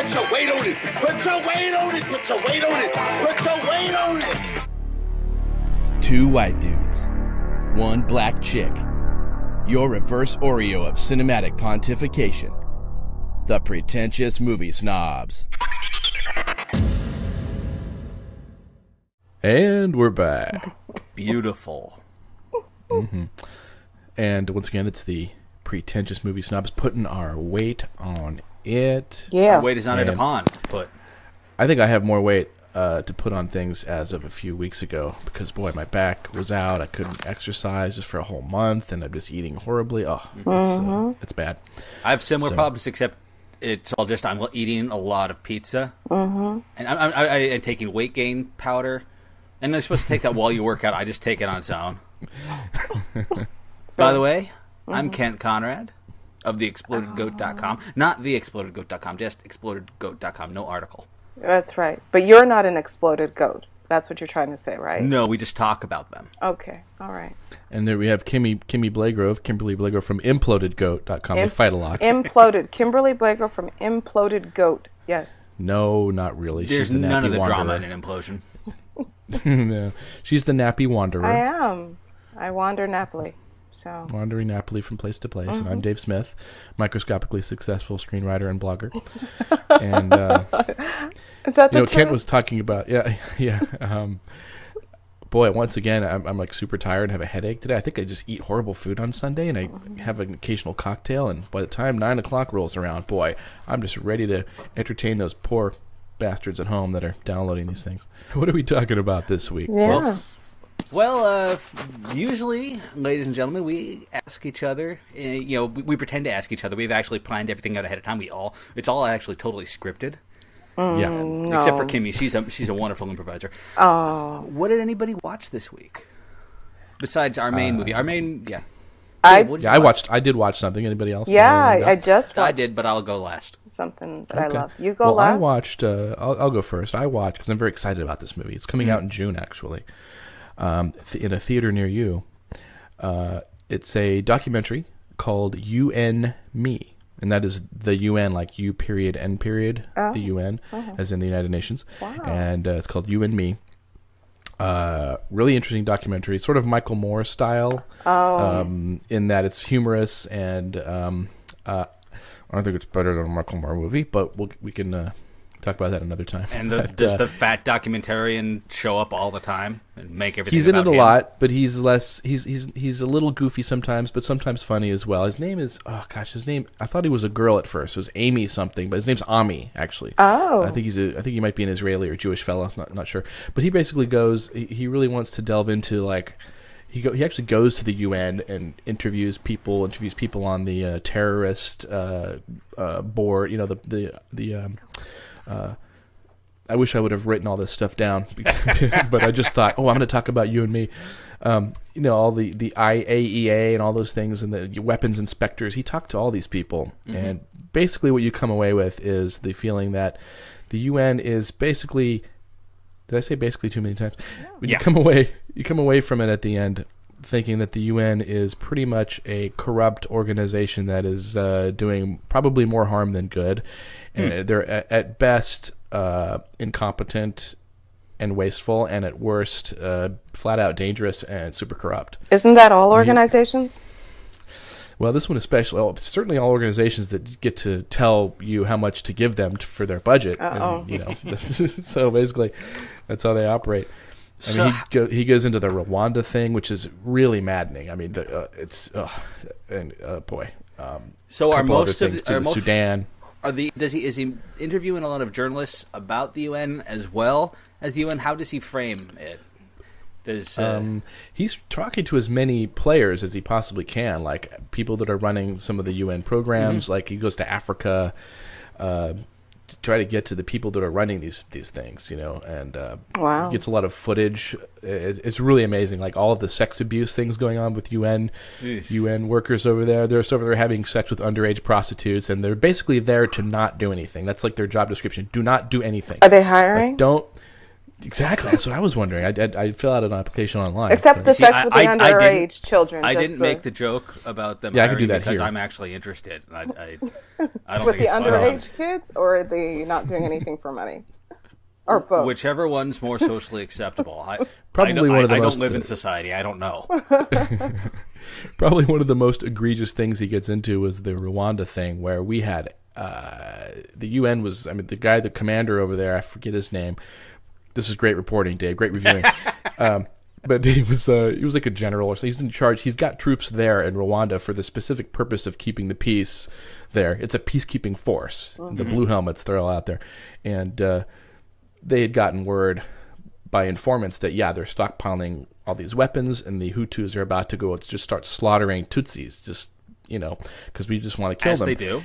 Put your weight on it. Put your weight on it. Put your weight on it. Put your weight on it. Two white dudes, one black chick. Your reverse Oreo of cinematic pontification. The pretentious movie snobs. And we're back. Beautiful. Mm-hmm. And once again, it's the pretentious movie snobs putting our weight on it. Yeah. Our weight is on it upon. But I think I have more weight to put on things as of a few weeks ago because, boy, my back was out. I couldn't exercise just for a whole month, and I'm just eating horribly. Oh, it's bad. I have similar problems, except it's all just I'm eating a lot of pizza. And I'm taking weight gain powder. And I'm supposed to take that while you work out. I just take it on its own. By the way, I'm Kent Conrad of theexplodedgoat.com. Not theexplodedgoat.com, just explodedgoat.com. No article. That's right. But you're not an exploded goat. That's what you're trying to say, right? No, we just talk about them. Okay. All right. And there we have Kimberly Blagrove from implodedgoat.com. They fight a lot. Imploded. Kimberly Blagrove from Imploded Goat. Yes. No, not really. There's She's the none of the wanderer. drama in an implosion. No. She's the nappy wanderer. I am. I wander Napoli. So Wandering Napoli from place to place. And I'm Dave Smith, microscopically successful screenwriter and blogger. And is that the term? Kent was talking about boy, once again, I'm like super tired and have a headache today. I think I just eat horrible food on Sunday, and I have an occasional cocktail. And by the time 9 o'clock rolls around, boy, I'm just ready to entertain those poor bastards at home that are downloading these things. What are we talking about this week? Yeah. Well, usually, ladies and gentlemen, we ask each other. We pretend to ask each other. We've actually planned everything out ahead of time. It's all actually totally scripted. Yeah. No. Except for Kimmy, she's a wonderful improviser. Oh. What did anybody watch this week? Besides our main movie, I did watch something. Anybody else? Yeah, I just watched. I did, but I'll go last. Something that I love. You go last. I watched. I'll go first. I watched because I'm very excited about this movie. It's coming out in June, actually, in a theater near you. It's a documentary called UN Me, and that is the UN, like U period N period, the UN, as in the United Nations. Wow. And it's called UN Me. Really interesting documentary, sort of Michael Moore style, in that it's humorous and I don't think it's better than a Michael Moore movie, but we can talk about that another time. And does the fat documentarian show up all the time and make everything? He's in it a him? lot, but he's less. He's a little goofy sometimes, but sometimes funny as well. His name is his name. I thought he was a girl at first. It was Amy something, but his name's Ami actually. Oh, I think he might be an Israeli or Jewish fellow. Not sure, but he basically goes. He really wants to delve into like. He actually goes to the UN and interviews people on the terrorist board. You know the I wish I would have written all this stuff down, but I just thought, I'm going to talk about you and me. All the IAEA and all those things and the weapons inspectors. He talked to all these people, and basically what you come away with is the feeling that the UN is basically. Did I say basically too many times? But you come away from it at the end thinking that the UN is pretty much a corrupt organization that is doing probably more harm than good. And they're at best incompetent and wasteful, and at worst flat out dangerous and super corrupt. Isn't that all organizations? Well, this one especially. Well, certainly all organizations that get to tell you how much to give them for their budget. And, so basically, that's how they operate. I mean, he goes into the Rwanda thing, which is really maddening. I mean, boy. So are most of the Sudan? Is he interviewing a lot of journalists about the UN as well as the UN? How does he frame it? He's talking to as many players as he possibly can, like people that are running some of the UN programs. Like he goes to Africa to try to get to the people that are running these things, and wow. He gets a lot of footage. It's really amazing, like all of the sex abuse things going on with UN workers over there. They're over there having sex with underage prostitutes, and they're basically there to not do anything. That's like their job description. Do not do anything. Are they hiring? Don't. Exactly. That's what I was wondering. I fill out an application online. Except the sex with the underage children. I didn't make the joke about them. Yeah, I can do that because here. I'm actually interested. I don't with think the underage kids, or are they not doing anything for money, or both? Whichever one's more socially acceptable. Probably one of the most. I don't live in society. I don't know. Probably one of the most egregious things he gets into was the Rwanda thing, where we had the UN was. I mean, the commander over there. I forget his name. This is great reporting, Dave. Great reviewing. But he was like a general, or so he's in charge. He's got troops there in Rwanda for the specific purpose of keeping the peace there. It's a peacekeeping force. Mm-hmm. The blue helmets, they're all out there. And they had gotten word by informants that, they're stockpiling all these weapons, and the Hutus are about to go just start slaughtering Tutsis, just, because we just want to kill them. As they do.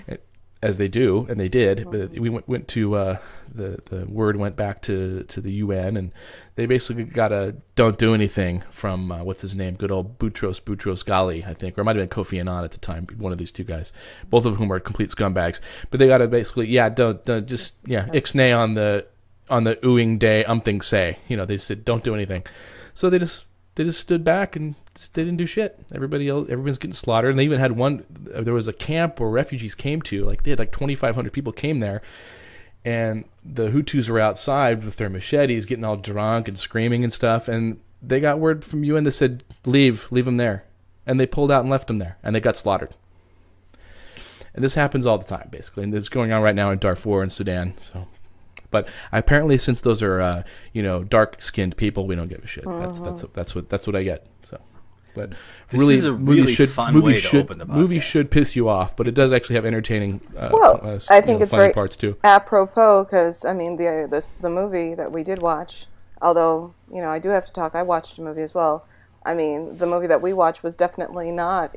As they do, and they did. But we went to the word went back to the UN, and they basically got a don't do anything from what's his name, good old Boutros Ghali, I think, or it might have been Kofi Annan at the time, one of these two guys, both of whom are complete scumbags. But they got to basically, don't just ixnay on the ooing day umthing say, they said don't do anything. So they just stood back and they didn't do shit. Everyone's getting slaughtered. And they even had there was a camp where refugees came to, they had 2,500 people came there, and the Hutus were outside with their machetes getting all drunk and screaming and stuff, and they got word from UN that said, leave them there. And they pulled out and left them there, and they got slaughtered. And this happens all the time, basically. And this is going on right now in Darfur and Sudan, so... But apparently, since those are dark-skinned people, we don't give a shit. That's what I get. So, but this is a really fun way to open the podcast. Movies should piss you off, but it does actually have entertaining. I think it's very parts too. Apropos, because I mean the movie that we did watch. Although I do have to talk. I watched a movie as well. I mean, the movie that we watched was definitely not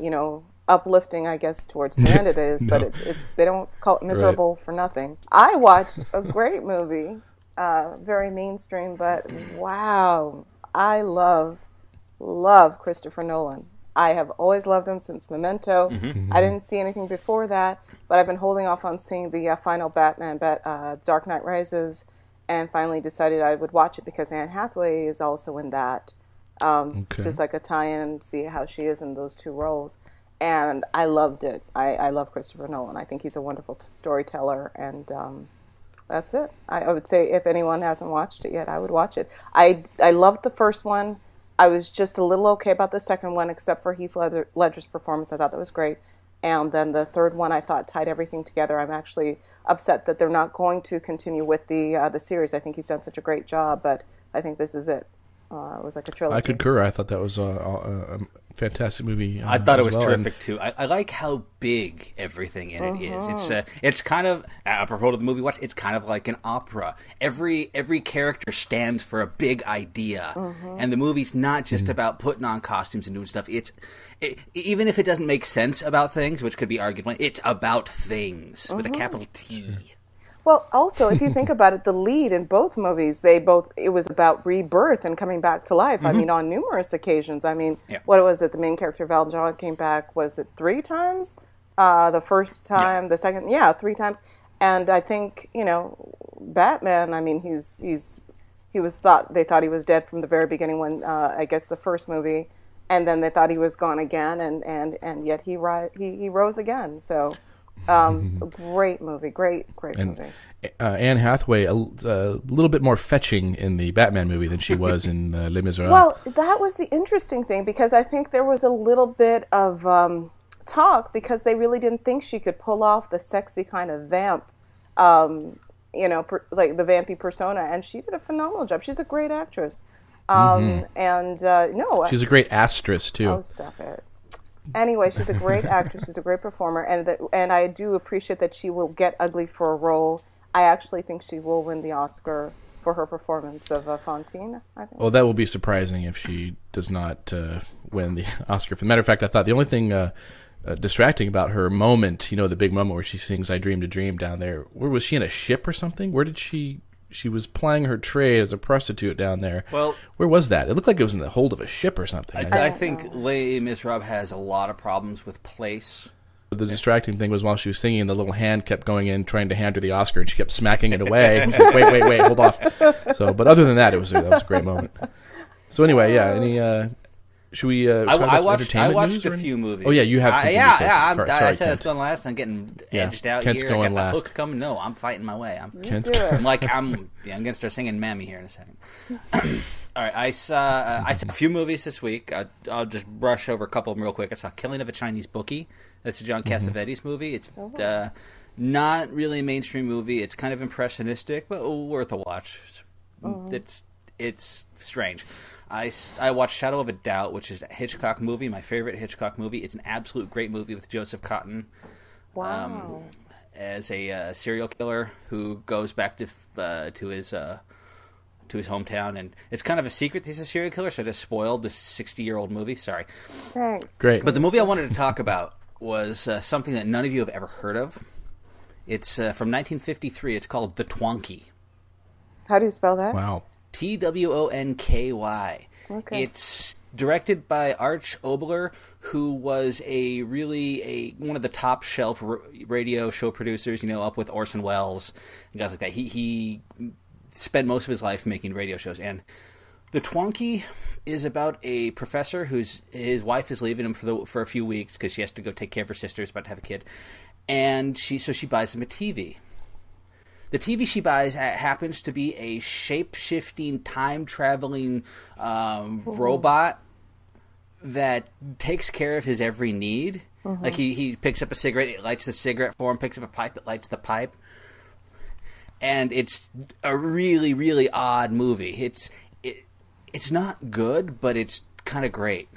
uplifting, I guess, towards the end it is, No. but it's they don't call it miserable for nothing. I watched a great movie, very mainstream, but wow, I love Christopher Nolan. I have always loved him since Memento. Mm-hmm. I didn't see anything before that, but I've been holding off on seeing the final Batman, Dark Knight Rises, and finally decided I would watch it because Anne Hathaway is also in that. Just like a tie-in and see how she is in those two roles. And I loved it. I love Christopher Nolan. I think he's a wonderful storyteller, and that's it. I would say if anyone hasn't watched it yet, I would watch it. I loved the first one. I was just a little okay about the second one, except for Heath Ledger's performance. I thought that was great. And then the third one, I thought tied everything together. I'm actually upset that they're not going to continue with the series. I think he's done such a great job, but I think this is it. It was like a trilogy. I concur. I thought that was a fantastic movie. I thought it was terrific too. I like how big everything in it is. It's kind of, apropos to the movie watch, it's kind of like an opera. Every character stands for a big idea, and the movie's not just about putting on costumes and doing stuff. Even if it doesn't make sense about things, which could be argued, it's about things with a capital T. Well, also, if you think about it, the lead in both movies, it was about rebirth and coming back to life. I mean, on numerous occasions. I mean, what was it? The main character, Valjean, came back, was it 3 times? The first time, the second, 3 times. And I think, Batman, I mean, they thought he was dead from the very beginning when, I guess, the first movie. And then they thought he was gone again, and yet he rose again. So... great movie, great movie. Anne Hathaway a little bit more fetching in the Batman movie than she was in Les Miserables. Well, that was the interesting thing, because I think there was a little bit of talk because they really didn't think she could pull off the sexy kind of vamp, like the vampy persona, and she did a phenomenal job. She's a great actress, she's a great actress too. Oh, stop it. Anyway, she's a great actress. She's a great performer, and I do appreciate that she will get ugly for a role. I actually think she will win the Oscar for her performance of Fantine. Well, that will be surprising if she does not win the Oscar. For the matter of fact, I thought the only thing distracting about her moment, the big moment where she sings "I Dreamed a Dream" down there. Where was she, in a ship or something? Where did she? She was plying her trade as a prostitute down there. Well, where was that? It looked like it was in the hold of a ship or something. I think Les Miserables has a lot of problems with place. the distracting thing was while she was singing, the little hand kept going in, trying to hand her the Oscar, and she kept smacking it away. Like, wait, hold off. So, but other than that, that was a great moment. So anyway, yeah. Any? Should we? I watched a few movies. Oh yeah, you have. I said I was going last. I'm getting edged out Kent's here. Going I got last. the hook coming. No, I'm fighting my way. Kent's I'm gonna start singing "Mammy" here in a second. All right, I saw a few movies this week. I'll just brush over a couple of them real quick. I saw "Killing of a Chinese Bookie." That's a John Cassavetes movie. It's not really a mainstream movie. It's kind of impressionistic, but worth a watch. It's strange. I watched Shadow of a Doubt, which is a Hitchcock movie, my favorite Hitchcock movie. It's an absolute great movie with Joseph Cotten. Wow. As a serial killer who goes back to his hometown, and it's kind of a secret he's a serial killer, so I just spoiled this 60-year-old movie. Sorry. Thanks. Great. But the movie I wanted to talk about was something that none of you have ever heard of. It's from 1953. It's called The Twonky. How do you spell that? Wow. Twonky. Okay. It's directed by Arch Obler, who was one of the top shelf radio show producers, up with Orson Welles and guys like that. He spent most of his life making radio shows, and The Twonky is about a professor his wife is leaving him for a few weeks because she has to go take care of her sister who's about to have a kid, and she buys him a TV. The TV she buys happens to be a shape-shifting, time-traveling robot that takes care of his every need. Mm-hmm. Like he picks up a cigarette, it lights the cigarette for him, picks up a pipe, it lights the pipe. And it's a really, really odd movie. It's not good, but it's kind of great.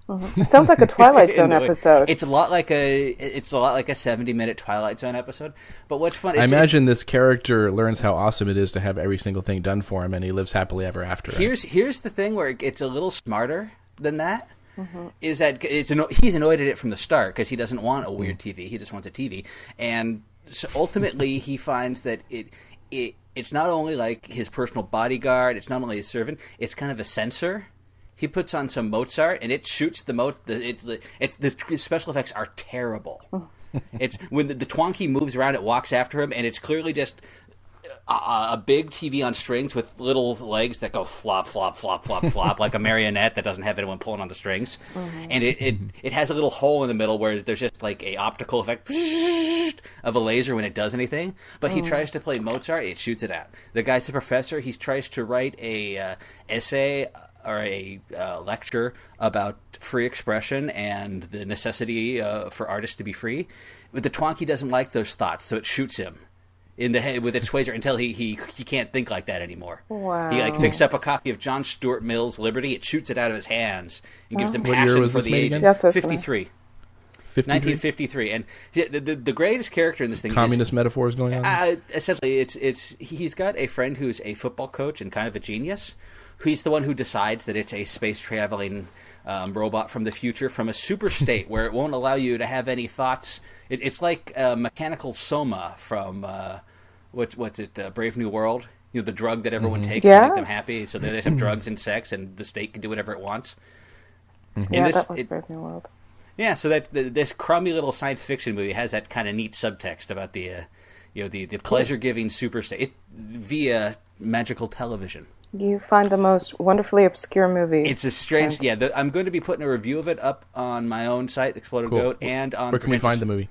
Mm-hmm. It sounds like a Twilight Zone episode. It's a lot like a 70-minute Twilight Zone episode. But what's fun? I imagine this character learns how awesome it is to have every single thing done for him, and he lives happily ever after. Here's the thing where it's a little smarter than that. Mm-hmm. Is that he's annoyed at it from the start because he doesn't want a weird TV. He just wants a TV, and so ultimately he finds that it's not only like his personal bodyguard. It's not only his servant. It's kind of a censor. He puts on some Mozart, and it shoots the special effects are terrible. It's when the Twonky moves around, it walks after him, and it's clearly just a big TV on strings with little legs that go flop, flop, flop, flop, flop, like a marionette that doesn't have anyone pulling on the strings. Mm-hmm. And it has a little hole in the middle where there's just like a optical effect of a laser when it does anything. But he tries to play Mozart, it shoots it out. The guy's a professor. He tries to write a essay or a lecture about free expression and the necessity for artists to be free. But the Twonky doesn't like those thoughts, so it shoots him in the head with its Schweizer until he can't think like that anymore. Wow. He picks up a copy of John Stuart Mill's Liberty, it shoots it out of his hands and gives him passion for the ages. That's 53. 1953, and the greatest character in this thing communist metaphors going on. Essentially, he's got a friend who's a football coach and kind of a genius. He's the one who decides that it's a space traveling robot from the future, from a super state where it won't allow you to have any thoughts. It's like mechanical soma from what's it? Brave New World. The drug that everyone takes to make them happy. So they just have drugs and sex, and the state can do whatever it wants. Mm-hmm. Yeah, that was Brave New World. Yeah, so that this crummy little science fiction movie has that kind of neat subtext about the pleasure-giving super state via magical television. You find the most wonderfully obscure movies. It's a strange... Yeah, I'm going to be putting a review of it up on my own site, Exploded Goat, and on... Where can we find the movie?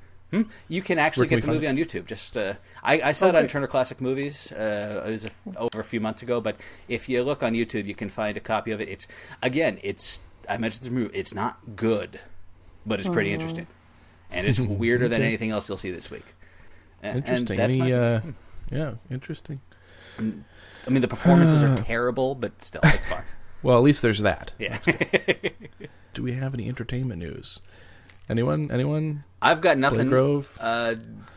You can actually get the movie on YouTube. Just I saw it on Turner Classic Movies. It was over a few months ago, but if you look on YouTube, you can find a copy of it. I mentioned this movie. It's not good, but it's pretty interesting. And it's weirder than anything else you'll see this week. Interesting. And yeah, interesting. I mean, the performances are terrible, but still, it's fun. Well, at least there's that. Yeah. Do we have any entertainment news? Anyone? I've got nothing. Grove?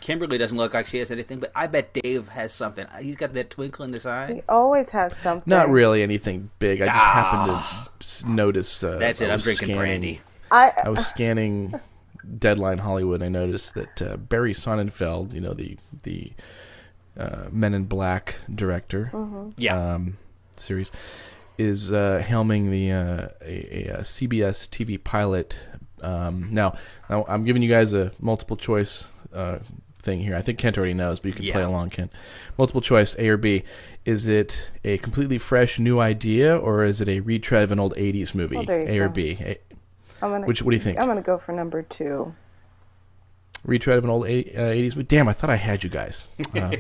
Kimberly doesn't look like she has anything, but I bet Dave has something. He's got that twinkle in his eye. He always has something. Not really anything big. I just happened to notice. That's it. I'm drinking brandy. I was scanning Deadline Hollywood. I noticed that Barry Sonnenfeld, the Men in Black director, series, is helming a CBS TV pilot Now I'm giving you guys a multiple choice thing here. I think Kent already knows, but you can play along, Kent. Multiple choice, A or B. Is it a completely fresh new idea, or is it a retread of an old 80s movie? Well, there you A or go. B? What do you think? I'm going to go for number 2. Retread of an old 80s movie? Damn, I thought I had you guys.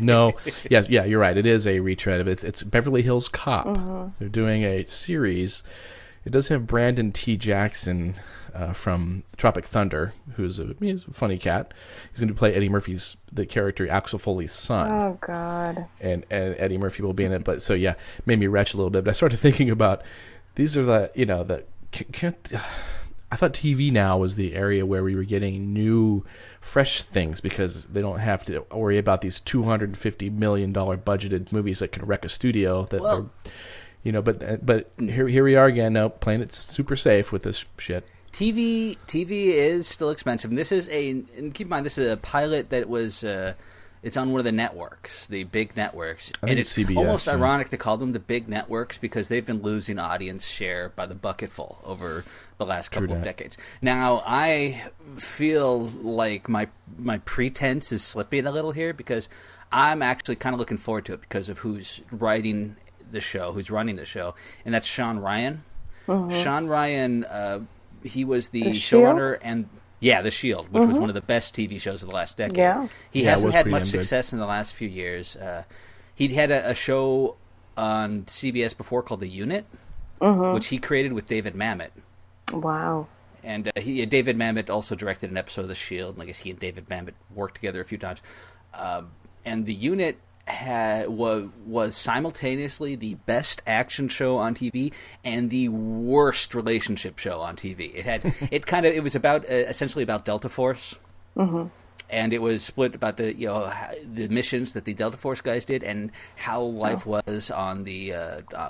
No. Yeah, you're right. It is a retread of it. It's Beverly Hills Cop. Mm-hmm. They're doing a series. It does have Brandon T. Jackson from Tropic Thunder, he's a funny cat. He's going to play Eddie Murphy's, the character Axel Foley's son. Oh, God. And Eddie Murphy will be in it. But so, yeah, made me retch a little bit. But I started thinking about, these are I thought TV now was the area where we were getting new, fresh things, because they don't have to worry about these $250 million budgeted movies that can wreck a studio. But here we are again, now playing it super safe with this shit. TV is still expensive. And and keep in mind, this is a pilot that was it's on one of the networks, the big networks. I think it's CBS, almost ironic to call them the big networks, because they've been losing audience share by the bucketful over the last couple of decades. Now, I feel like my pretense is slipping a little here, because I'm actually kind of looking forward to it because of who's writing the show, who's running the show, and that's Sean Ryan. Mm-hmm. Sean Ryan, he was the showrunner and The Shield, which was one of the best TV shows of the last decade. Yeah. He hasn't had much success in the last few years. He'd had a show on CBS before called The Unit, which he created with David Mamet. Wow. And David Mamet also directed an episode of The Shield, and I guess he and David Mamet worked together a few times. And The Unit was simultaneously the best action show on TV and the worst relationship show on TV. It was about essentially about Delta Force, and it was split about the missions that the Delta Force guys did and how life was on the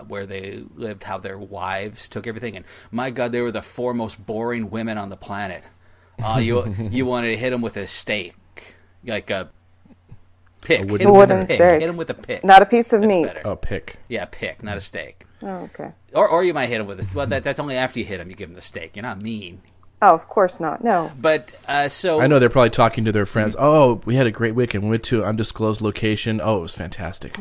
where they lived, how their wives took everything. And my God, they were the 4 most boring women on the planet. You wanted to hit them with a stake, like a pick. Hit him with a pick. Not a piece of meat. Oh, pick. Yeah, pick, not a steak. Oh, okay. Or you might hit him with a... Well, that's only after you hit him, you give him the steak. You're not mean. Oh, of course not. No. But, so... I know they're probably talking to their friends. Oh, we had a great weekend. We went to an undisclosed location. Oh, it was fantastic.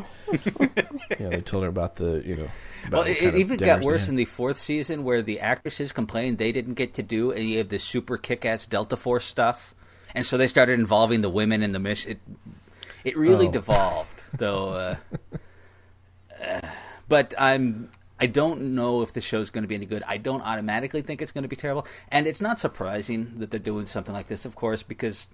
They told her about the, Well, it even got worse in the 4th season, where the actresses complained they didn't get to do any of the super kick-ass Delta Force stuff. And so they started involving the women in the mission. It really devolved, though. But I don't know if the show's going to be any good. I don't automatically think it's going to be terrible, and it's not surprising that they're doing something like this, of course, because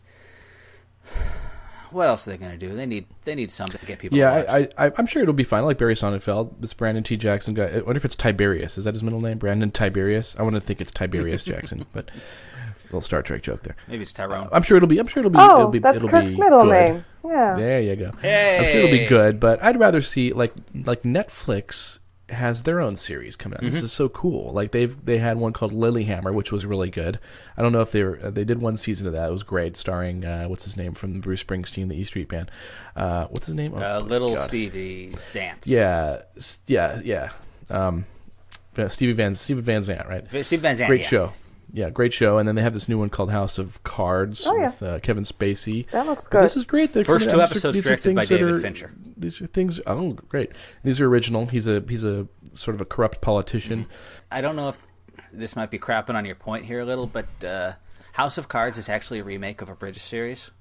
what else are they going to do? They need something to get people. Yeah, I'm sure it'll be fine. I like Barry Sonnenfeld. This Brandon T. Jackson guy. I wonder if it's Tiberius. Is that his middle name? Brandon Tiberius. I want to think it's Tiberius Jackson, but. Little Star Trek joke there. Maybe it's Tyrone. I'm sure it'll be. Oh, that's Kirk's middle name. Yeah. There you go. Hey. I'm sure it'll be good, but I'd rather see like Netflix has their own series coming out. This is so cool. Like they had one called Lilyhammer, which was really good. I don't know if they did one season of that. It was great, starring what's his name from Bruce Springsteen, the E Street Band. What's his name? Little Stevie Zantz. Yeah. Stevie Van Zandt, right? Steve Van Zandt. Great show. Yeah, great show. And then they have this new one called House of Cards with Kevin Spacey. That looks good. This is great. First 2 episodes directed by David Fincher. These are things. Oh, great. These are original. He's a sort of a corrupt politician. I don't know if this might be crapping on your point here a little, but House of Cards is actually a remake of a British series.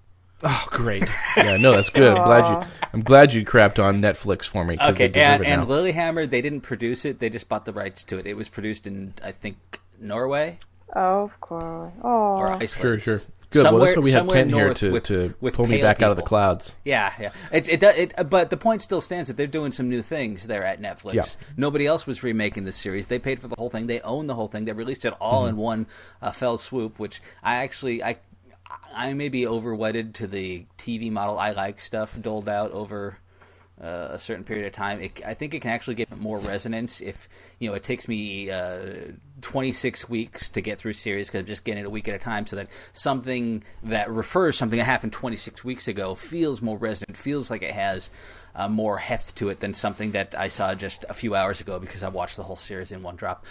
Oh, great! Yeah, no, that's good. I'm glad you crapped on Netflix for me. Okay, and Lilyhammer, they didn't produce it; they just bought the rights to it. It was produced in, I think, Norway. Oh, of course. Oh, or Iceland. Sure. Good. Well, that's why we have Ken here to pull me back out of the clouds. Yeah. But the point still stands that they're doing some new things there at Netflix. Yeah. Nobody else was remaking this series. They paid for the whole thing. They own the whole thing. They released it all in one fell swoop, which I may be overwedded to the TV model. I like stuff doled out over a certain period of time. I think it can actually get more resonance if it takes me 26 weeks to get through series because I'm just getting it a week at a time, so that something that refers something that happened 26 weeks ago feels more resonant, feels like it has more heft to it than something that I saw just a few hours ago because I watched the whole series in one drop.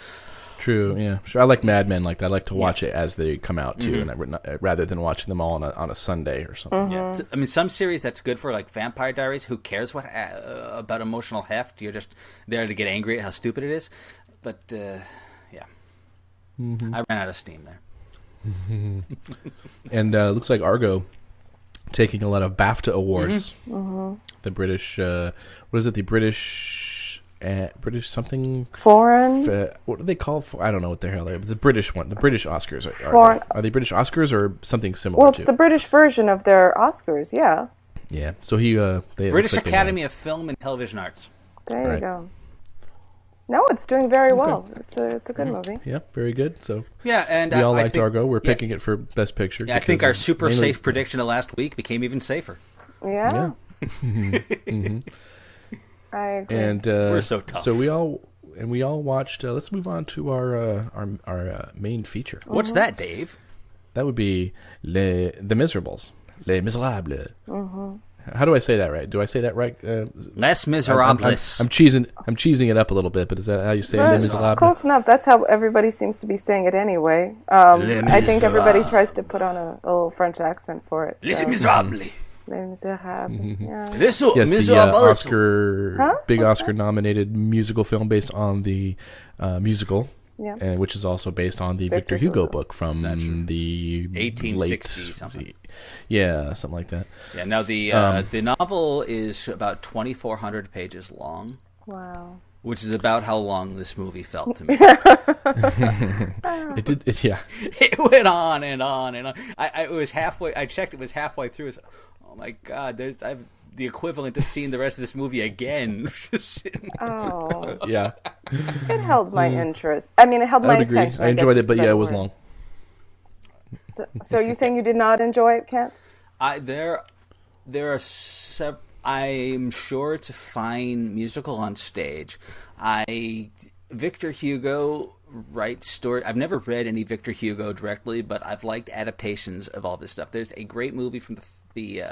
True, yeah. Sure. I like Mad Men like that. I like to watch it as they come out, too, and rather than watching them all on a Sunday or something. Yeah. I mean, some series that's good for, like Vampire Diaries, who cares what about emotional heft? You're just there to get angry at how stupid it is. But, yeah. I ran out of steam there. And looks like Argo taking a lot of BAFTA awards. The British, what is it? The British something foreign. What do they call? I don't know what the hell they are. The British one, the British Oscars. Are they British Oscars or something similar? Well, it's the British version of their Oscars. Yeah. Yeah. So he British Academy of Film and Television Arts. There you go. No, it's doing very well. It's a good movie. Yeah, very good. So yeah, and we all liked Argo. We're picking it for Best Picture. Yeah, I think our super safe prediction of last week became even safer. Yeah. I agree. And we're so tough. So we all watched. Let's move on to our main feature. What's that, Dave? That would be The Miserables. Les Miserables. How do I say that right? Do I say that right? Les Miserables. I'm cheesing it up a little bit, but is that how you say Les Miserables? Close enough. That's how everybody seems to be saying it anyway. I think everybody tries to put on a little French accent for it. Les Miserables. Les Miserables. Yeah. Yes, the big Oscar-nominated musical film based on the musical, and which is also based on the Victor Hugo book from the 1860 something. Yeah, something like that. Yeah. Now the novel is about 2,400 pages long. Wow. Which is about how long this movie felt to me. It did. Yeah. It went on and on and on. It was halfway. I checked. It was halfway through. Oh my God! I've the equivalent of seeing the rest of this movie again. Oh. Yeah. It held my interest. I mean, it held my attention. I enjoyed it, but yeah, it was long. So you're saying you did not enjoy it, Kent? There are I'm sure it's a fine musical on stage. Victor Hugo writes story. I've never read any Victor Hugo directly, but I've liked adaptations of all this stuff. There's a great movie from the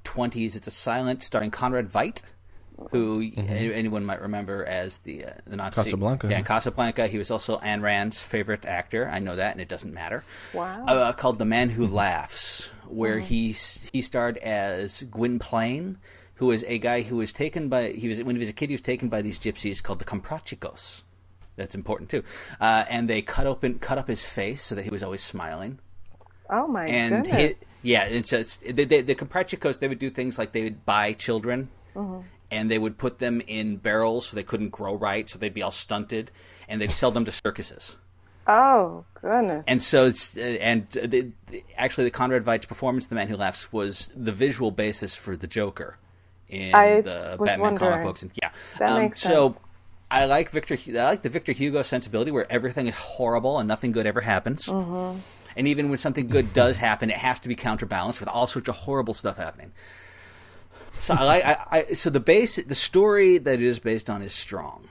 20s. It's a silent starring Conrad Veidt, who anyone might remember as the Nazi. Casablanca. Yeah, in Casablanca. He was also Ayn Rand's favorite actor. I know that, and it doesn't matter. Wow. Called The Man Who Laughs, where he starred as Gwynplaine, who was a guy who was taken by when he was a kid. He was taken by these gypsies called the Comprachicos. That's important too. And they cut up his face so that he was always smiling. Oh my goodness! And so the Comprachicos, they would do things like they would buy children. And they would put them in barrels so they couldn't grow right, so they'd be all stunted, and they'd sell them to circuses. Oh goodness! And so, actually, the Conrad Veidt's performance, "The Man Who Laughs," was the visual basis for the Joker in the Batman comic books. And that makes sense. So, I like the Victor Hugo sensibility, where everything is horrible and nothing good ever happens. And even when something good does happen, it has to be counterbalanced with all sorts of horrible stuff happening. So the story that it is based on is strong.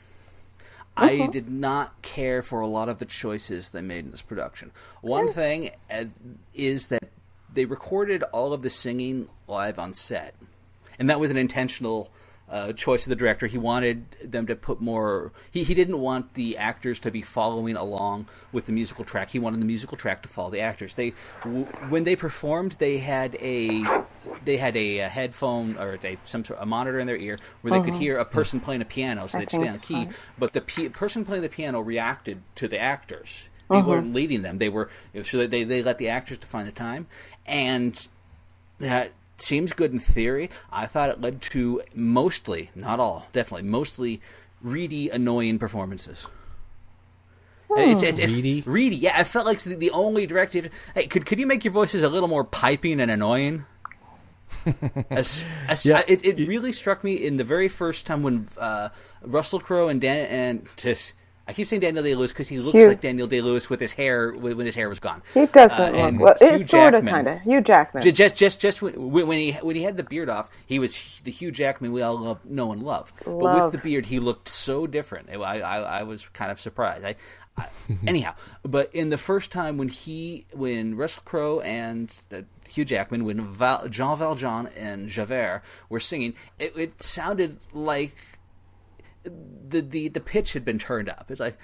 I did not care for a lot of the choices they made in this production. One thing is that they recorded all of the singing live on set, and that was an intentional choice of the director. He wanted them to put more. He didn't want the actors to be following along with the musical track. He wanted the musical track to follow the actors. When they performed, they had a headphone or a monitor in their ear where they could hear a person playing a piano, so they'd stay on the key. But the person playing the piano reacted to the actors. They weren't leading them. They let the actors define the time, and that seems good in theory. I thought it led to mostly, not all, definitely mostly reedy, annoying performances. It's reedy. Yeah, I felt like the only directive. Hey, could you make your voices a little more piping and annoying? It really struck me in the very first time when Russell Crowe and I keep saying Daniel Day-Lewis because he looks Hugh. like Daniel Day-Lewis with his hair when his hair was gone. He doesn't look and well. Hugh It's sort of, Jackman- kind of. Hugh Jackman. Just when he had the beard off, he was the Hugh Jackman we all know and love. But with the beard, he looked so different. I was kind of surprised. Anyhow, but in the first time when Russell Crowe and Hugh Jackman, when Jean Valjean and Javert were singing, it sounded like the pitch had been turned up. It's like,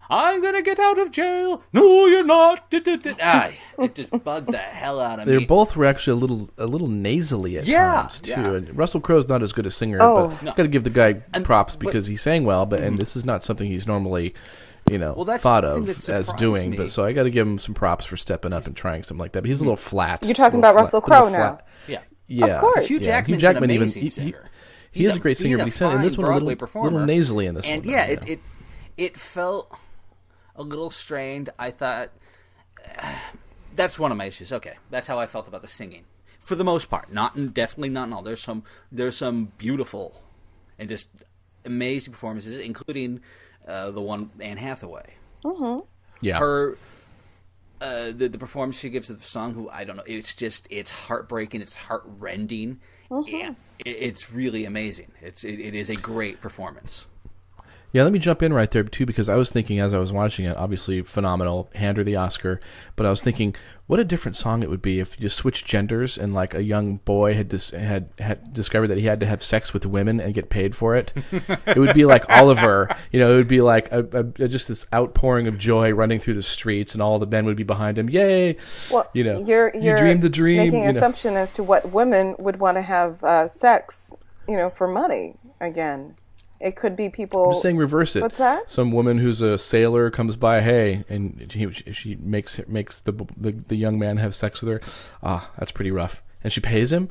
I'm gonna get out of jail. No, you're not. It just bugged the hell out of me. They both were actually a little nasally at times too. Yeah. And Russell Crowe's not as good a singer, Oh. but No. got to give the guy props but- because he sang well. But and this is not something he's normally, that's thought the thing of that as surprised doing. me. But so I got to give him some props for stepping up and trying something like that. But he's a little flat. You're talking a little about Russell flat- a Crowe little now. flat. Yeah. Yeah, Of course. Hugh yeah. Jackman's Hugh Jackman an even amazing singer. he is a great singer, he's but he sounded in fine this one a Broadway little performer. nasally in this and one. yeah, though, it felt a little strained. I thought that's one of my issues. Okay, that's how I felt about the singing for the most part. Definitely not in all. There's some beautiful and just amazing performances, including the one Anne Hathaway. yeah. Her the performance she gives of the song, who I don't know, it's heartbreaking, it's heartrending, and it's really amazing. It is a great performance. Yeah, let me jump in right there, too, because I was thinking as I was watching it, obviously phenomenal, hand her the Oscar, but I was thinking, what a different song it would be if you switched genders and like a young boy had discovered that he had to have sex with women and get paid for it. It would be like Oliver, it would be like just this outpouring of joy running through the streets, and all the men would be behind him. Yay! Well, you're you're dreamed the dream. making an assumption as to what women would want to have sex, for money again. It could be people. I'm just saying reverse it. What's that? Some woman who's a sailor comes by, hey, and she makes the young man have sex with her. Ah, that's pretty rough. And she pays him.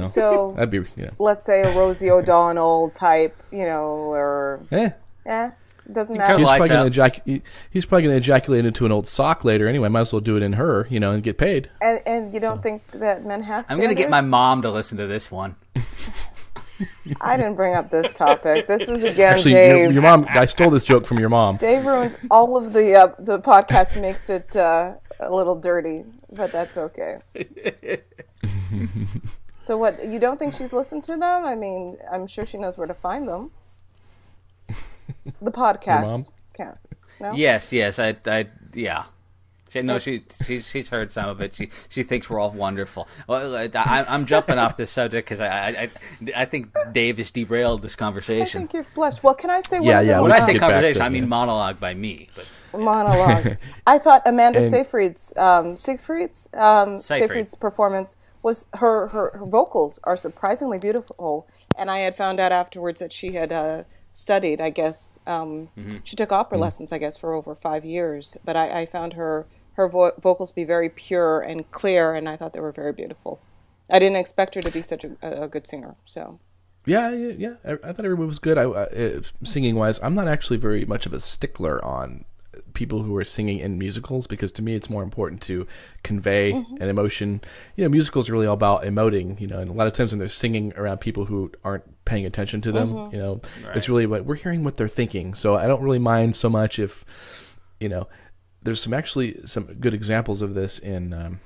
So that'd be let's say a Rosie O'Donnell type, or doesn't matter. He's probably gonna ejaculate into an old sock later anyway. Might as well do it in her, and get paid. And you don't think that men have standards? I'm going to get my mom to listen to this one. I didn't bring up this topic. This is again Actually, Dave. your mom. I stole this joke from your mom. Dave ruins all of the podcast and makes it a little dirty, but that's okay. So what? You don't think she's listened to them? I mean, I'm sure she knows where to find them. The podcast. Your mom? Can't. No? Yes, yeah. She's heard some of it. She thinks we're all wonderful. Well, I'm jumping off this subject because I think Dave has derailed this I conversation. think you've blushed. Well, can I say one Yeah, thing? yeah, When we I can say get back conversation, to it, I mean yeah. monologue by me. But Monologue. I thought Amanda And- Seyfried's performance was her vocals are surprisingly beautiful, and I had found out afterwards that she had studied. I guess she took opera lessons. I guess for over 5 years, but I found her vocals be very pure and clear, and I thought they were very beautiful. I didn't expect her to be such a good singer. So. Yeah. I thought everyone was good. Singing wise, I'm not actually very much of a stickler on people who are singing in musicals because to me it's more important to convey an emotion. Musicals are really all about emoting. And a lot of times when they're singing around people who aren't paying attention to them, it's really what we're hearing what they're thinking. So I don't really mind so much if, there's some good examples of this in.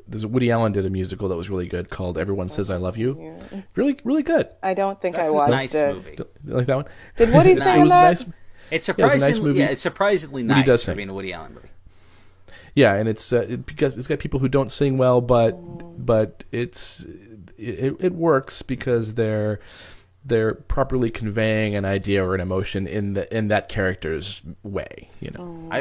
There's Woody Allen did a musical that was really good called Everyone Says I Love You. Really, really good. I don't think that's I a watched nice it. movie. You like that one? Did Woody Nice. sing It in was that? nice. It's it was a nice surprisingly, movie. it's surprisingly Woody nice does for sing. being a Woody Allen movie. Yeah, and it's because it's got people who don't sing well, but it works because they're properly conveying an idea or an emotion in that character's way.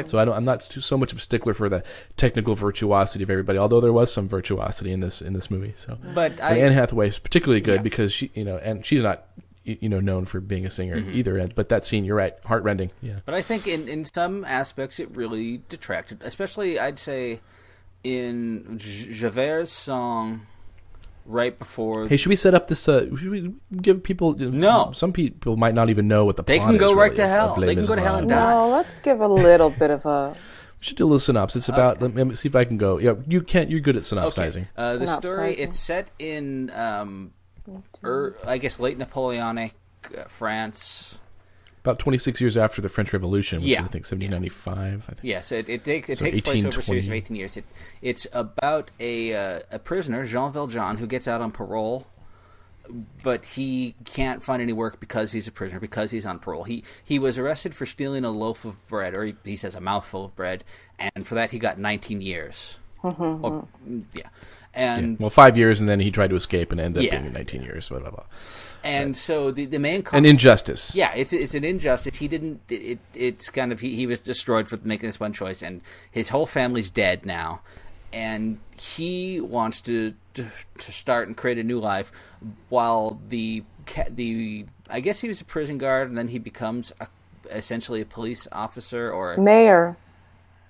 So I'm not so much of a stickler for the technical virtuosity of everybody, although there was some virtuosity in this movie. So, But Anne Hathaway is particularly good because she and she's not known for being a singer either. But that scene, you're right, heartrending. Yeah. But I think in some aspects it really detracted, especially I'd say in Javert's song right before. Hey, should we set up this? Should we give people? No. Some people might not even know what the They plot can is go right really to of hell. Les They can go to hell and Miserables. die. No, let's give a little bit of a. We should do a little synopsis. It's about. Let me see if I can go. Yeah, you can't. You're good at synopsizing. The story, Synopsizing. it's set in I guess late Napoleonic France, About 26 years after the French Revolution, which Yeah. is, I think, 1795. I think. Yeah, so it takes So place over a 1820. series of 18 years. It's about a prisoner, Jean Valjean, who gets out on parole, but he can't find any work because he's a prisoner, because he's on parole. He was arrested for stealing a loaf of bread, or he says a mouthful of bread, and for that he got 19 years. Oh, yeah. And Well, 5 years, and then he tried to escape and ended up Yeah. being 19 years. Blah, blah, blah. and so the main An injustice. yeah, it's an injustice. He didn't. It's kind of he was destroyed for making this one choice, and his whole family's dead now, and he wants to start and create a new life. While the I guess he was a prison guard, and then he becomes essentially a police officer or Mayor.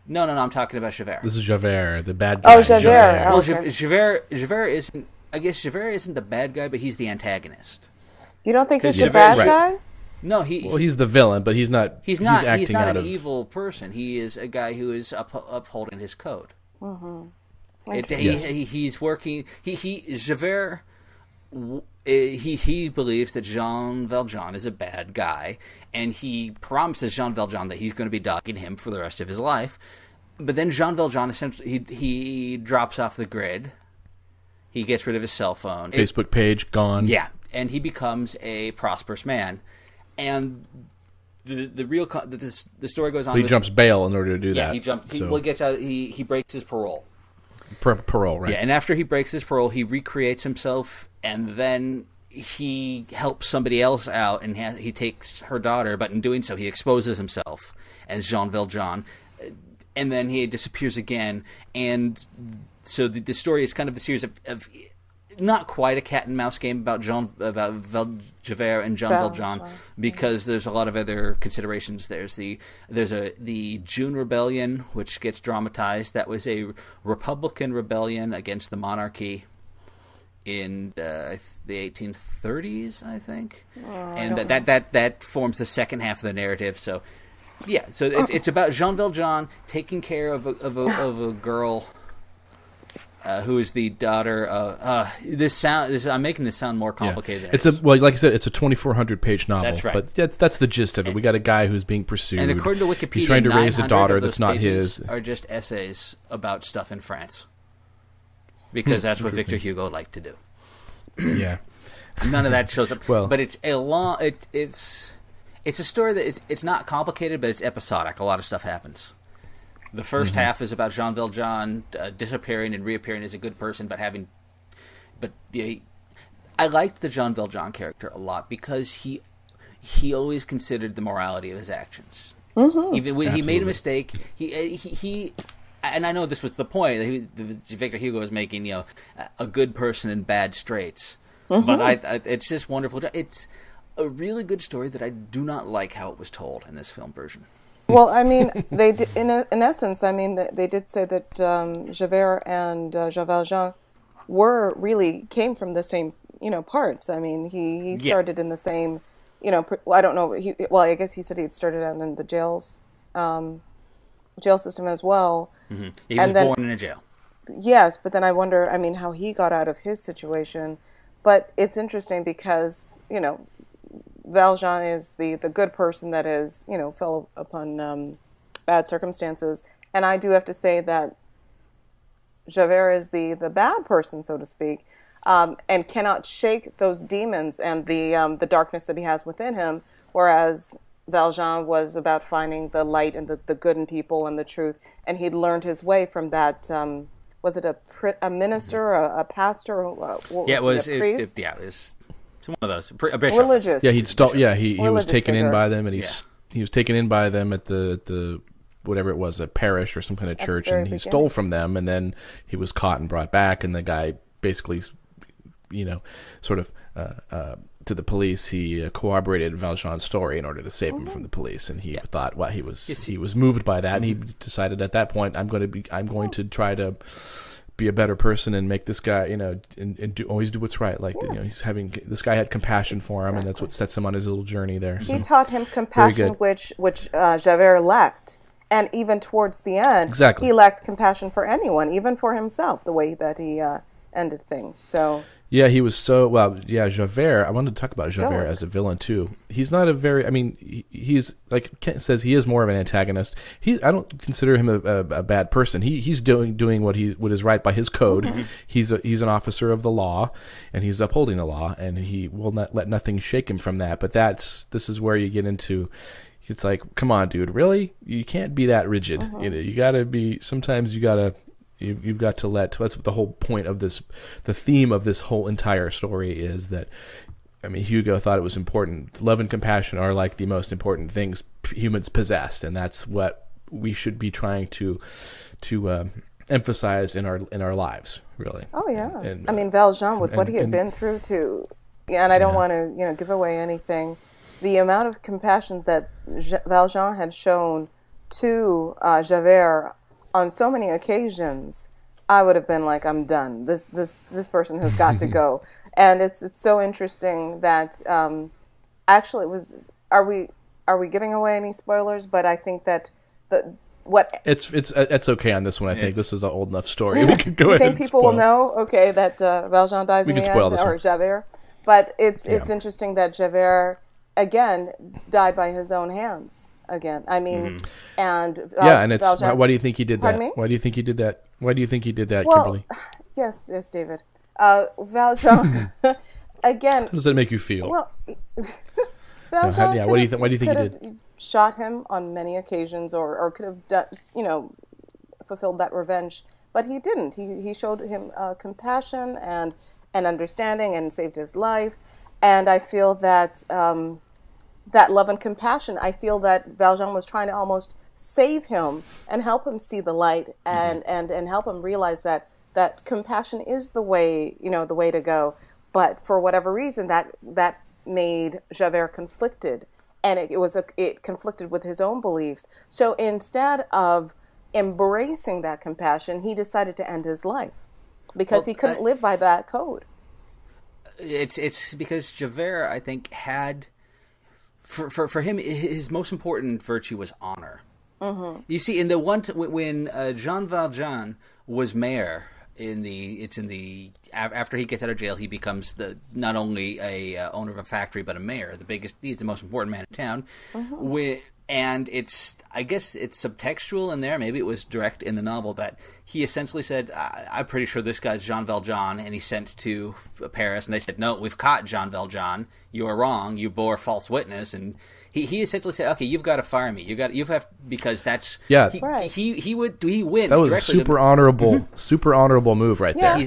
no. I'm talking about Javert. This is Javert, the bad guy. Oh, Javert. Well, Okay. Javert isn't. I guess Javert isn't the bad guy, but he's the antagonist. You don't think he's the Javert- bad right. guy? No, Well, he's the villain, but he's not. He's not acting out an of evil person. He is a guy who is upholding his code. Interesting. He's working. Javert. He believes that Jean Valjean is a bad guy, and he promises Jean Valjean that he's going to be dogging him for the rest of his life. But then Jean Valjean essentially he drops off the grid. He gets rid of his cell phone. Facebook page gone. Yeah, and he becomes a prosperous man. And the story goes on. But he jumps bail in order to do Yeah, that. he jumps. So, He gets out. He breaks his parole. parole, right? Yeah, and after he breaks his parole, he recreates himself, and then he helps somebody else out, and he takes her daughter. But in doing so, he exposes himself as Jean Valjean, and then he disappears again. And so the story is kind of the series of not quite a cat and mouse game about Javert and Jean Valjean, because there's a lot of other considerations. There's the June Rebellion, which gets dramatized. That was a Republican rebellion against the monarchy in the 1830s, I think, and that forms the second half of the narrative. So yeah, so it's about Jean Valjean taking care of a girl. Who is the daughter of I'm making this sound more complicated than it is. Like I said, it's a 2,400-page novel. That's right. But that's the gist of it. We got a guy who's being pursued. And according to Wikipedia, he's trying to raise a 900 daughter of that's those not pages his. are just essays about stuff in France, because that's what Victor Hugo liked to do. Yeah. None of that shows up. Well- but it's a long. It's a story that it's not complicated, but it's episodic. A lot of stuff happens. The first half is about Jean Valjean disappearing and reappearing as a good person, I liked the Jean Valjean character a lot because he always considered the morality of his actions. Even when he made a mistake, he and I know this was the point that Victor Hugo was making, a good person in bad straits. But it's just wonderful. It's a really good story that I do not like how it was told in this film version. Well, I mean, they did, in essence, I mean, they did say that Javert and Jean Valjean came from the same, parts. I mean, he started in the same, I don't know. I guess he said he had started out in the jail system as well. Mm-hmm. He was born in a jail. Yes, but then I wonder, I mean, how he got out of his situation. But it's interesting because, Valjean is the good person that is, fell upon bad circumstances. And I do have to say that Javert is the bad person, so to speak, and cannot shake those demons and the darkness that he has within him, whereas Valjean was about finding the light and the good in people and the truth. And he'd learned his way from that. Was it a minister, a pastor? It was a priest? It was one of those. A bishop. Religious. Yeah, he was taken in figure. by them, and he was taken in by them at the whatever it was, a parish or some kind of church, and he stole from them, and then he was caught and brought back, and the guy basically, sort of to the police, he corroborated Valjean's story in order to save him from the police, and he thought, well, he was moved by that, and he decided at that point, I'm going to try to be a better person and make this guy, and always do what's right. Like, this guy had compassion for him, and that's what sets him on his little journey there. He taught him compassion, which Javert lacked. And even towards the end, he lacked compassion for anyone, even for himself, the way that he ended things. So Yeah, he was so well. Yeah, Javert. I wanted to talk about Stoic. Javert as a villain too. He's not a very. I mean, he's like Kent says. He is more of an antagonist. I don't consider him a bad person. He's doing what is right by his code. Mm-hmm. He's an officer of the law, and he's upholding the law, and he will not let nothing shake him from that. But this is where you get into. It's like, come on, dude, really? You can't be that rigid. You gotta be. Sometimes you gotta. You've got to let. That's the whole point of this. The theme of this whole entire story is that, I mean, Hugo thought it was important. Love and compassion are like the most important things humans possess, and that's what we should be trying to emphasize in our lives, really. Oh yeah. And, I mean, Valjean, with what he had been through, too. Yeah, and I don't want to, give away anything. The amount of compassion that Valjean had shown to Javert on so many occasions, I would have been like, I'm done. This person has got to go. And it's so interesting that actually it was. Are we giving away any spoilers? But I think that it's okay on this one. I think this is an old enough story. We can go ahead. You think people will know? Okay, that Valjean dies in the end, or Javert. But it's interesting that Javert again died by his own hands. Again, I mean, and and it's Valjean, why do you think he did that? Me? Why do you think he did that? Why do you think he did that, well, Kimberly? Yes, David. Valjean again. How does that make you feel? Well, Valjean what do you think? Why do you think he did? Shot him on many occasions, or could have done, fulfilled that revenge, but he didn't. He showed him compassion and understanding and saved his life, and I feel that. That love and compassion, I feel that Valjean was trying to almost save him and help him see the light and help him realize that compassion is the way, the way to go. But for whatever reason, that made Javert conflicted, and it conflicted with his own beliefs. So instead of embracing that compassion, he decided to end his life because he couldn't live by that code. It's because Javert, I think, had. For him, his most important virtue was honor. Mm-hmm. You see, in the when Jean Valjean was mayor, after he gets out of jail, he becomes not only a owner of a factory but a mayor. He's the most important man in town. Mm-hmm. And I guess it's subtextual in there. Maybe it was direct in the novel that he essentially said, I'm pretty sure this guy's Jean Valjean, and he sent to Paris, and they said, no, we've caught Jean Valjean. You are wrong. You bore false witness. And he essentially said, okay, you've got to fire me. Because that's he wins. That was a super honorable move right there.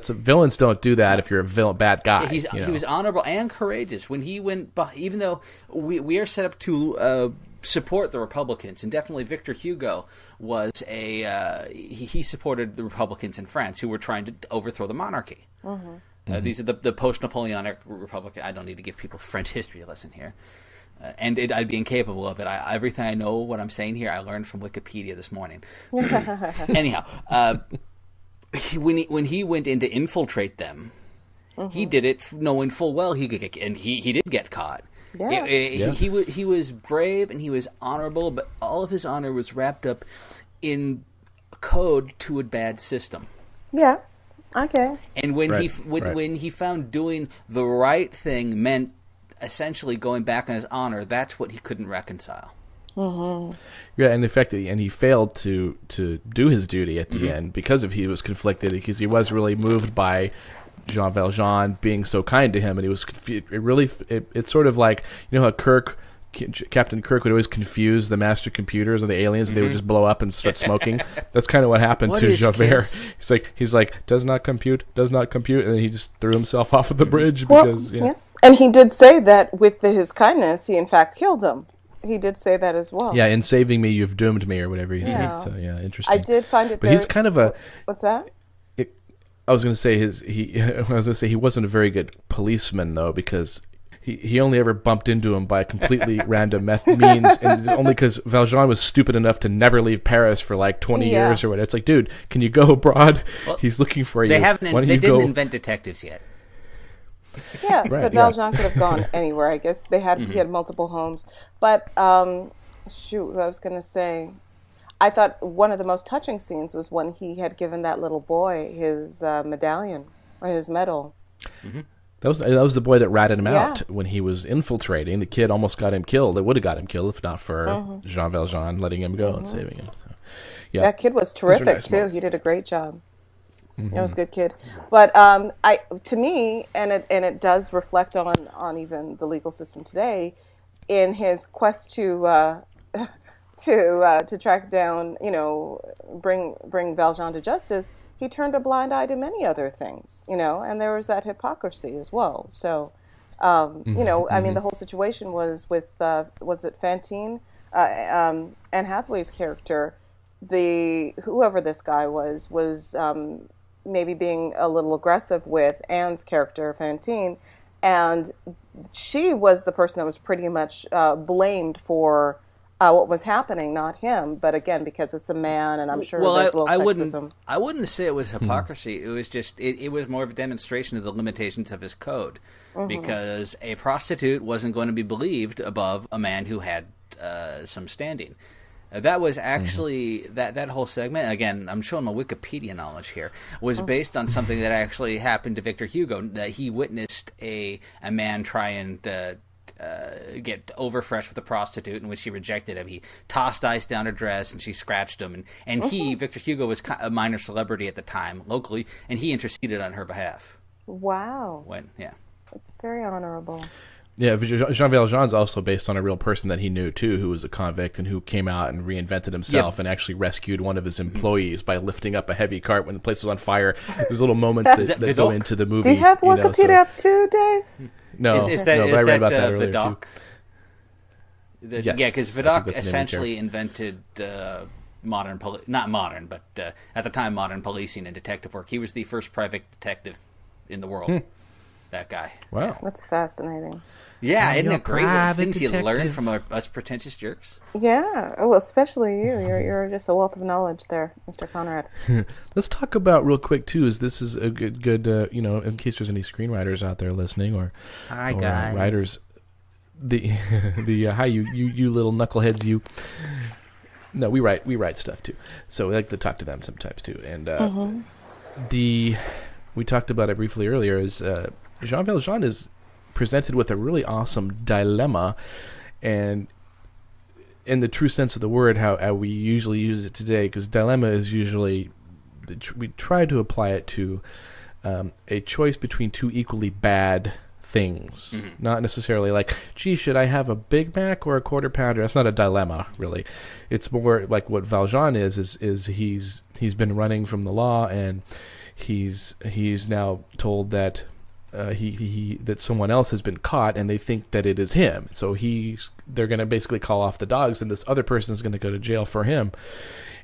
Villains don't do that if you're a bad guy. He was honorable and courageous when he went. Even though we are set up to support the Republicans, and definitely Victor Hugo was he supported the Republicans in France who were trying to overthrow the monarchy. Mm-hmm. These are the post-Napoleonic Republic. I don't need to give people French history lesson here. And I'd be incapable of it. Everything I know, what I'm saying here, I learned from Wikipedia this morning. Anyhow, when he went in to infiltrate them, he did it knowing full well he could get, and he did get caught. Yeah. He was brave and he was honorable, but all of his honor was wrapped up in code to a bad system. Yeah. Okay. And when he found doing the right thing meant essentially going back on his honor, that's what he couldn't reconcile. Mm-hmm. Yeah, and in fact, he failed to do his duty at the end because he was conflicted, because he was really moved by Jean Valjean being so kind to him, and he was it's sort of like, how Captain Kirk would always confuse the master computers and the aliens, and they would just blow up and start smoking. That's kind of what happened to Javert. He's like, does not compute, and then he just threw himself off of the bridge because. Yeah. And he did say that with his kindness, he in fact killed him. He did say that as well. Yeah, in saving me, you've doomed me, or whatever he said. So yeah, interesting. I did find it, but he's kind of a. What's that? I was going to say he wasn't a very good policeman though, because he only ever bumped into him by completely random means, and only because Valjean was stupid enough to never leave Paris for like 20 years or whatever. It's like, dude, can you go abroad? Well, he's looking for you. They didn't invent detectives yet. Yeah, right, but Valjean could have gone anywhere. I guess he had multiple homes. But what I was going to say, I thought one of the most touching scenes was when he had given that little boy his medallion or his medal. That was the boy that ratted him out when he was infiltrating. The kid almost got him killed. It would have got him killed if not for Jean Valjean letting him go and saving him. So, yeah, that kid was terrific too. He did a great job. It was a good kid. But to me, and it does reflect on even the legal system today, in his quest to track down, bring Valjean to justice, he turned a blind eye to many other things, and there was that hypocrisy as well. So, I mean, the whole situation was with, was it Fantine? Anne Hathaway's character, whoever this guy was maybe being a little aggressive with Anne's character, Fantine, and she was the person that was pretty much blamed for what was happening, not him. But again, because it's a man, and I'm sure there's a little sexism. I wouldn't say it was hypocrisy. It was just it was more of a demonstration of the limitations of his code, because a prostitute wasn't going to be believed above a man who had some standing. That was actually that whole segment. Again, I'm showing my Wikipedia knowledge here. Was based on something that actually happened to Victor Hugo. That he witnessed a man try and get overfresh with a prostitute, in which she rejected him. He tossed ice down her dress, and she scratched him. And Victor Hugo, was a minor celebrity at the time locally, and he interceded on her behalf. Wow. That's very honorable. Yeah, Jean Valjean's also based on a real person that he knew, too, who was a convict and who came out and reinvented himself and actually rescued one of his employees by lifting up a heavy cart when the place was on fire. There's little moments that go into the movie. Do you have Wikipedia up too, Dave? No, is that I read about that earlier, Vidocq? Yes, yeah, because Vidocq essentially invented not modern, but at the time, modern policing and detective work. He was the first private detective in the world. That guy. Wow. That's fascinating. Yeah, isn't it great? Things you learn from us pretentious jerks. Yeah. Oh, well, especially you. You're just a wealth of knowledge there, Mr. Conrad. Let's talk about real quick too. This is a good in case there's any screenwriters out there listening or writers. Hi you little knuckleheads you. No, we write stuff too. So we like to talk to them sometimes too. And we talked about it briefly earlier. Is Jean Valjean is presented with a really awesome dilemma, and in the true sense of the word, how we usually use it today, because dilemma is usually, we try to apply it to a choice between two equally bad things. Not necessarily like, gee, should I have a Big Mac or a Quarter Pounder? That's not a dilemma, really. It's more like what Valjean is he's been running from the law, and he's now told that that someone else has been caught, and they think that it is him. So they're going to basically call off the dogs, and this other person is going to go to jail for him.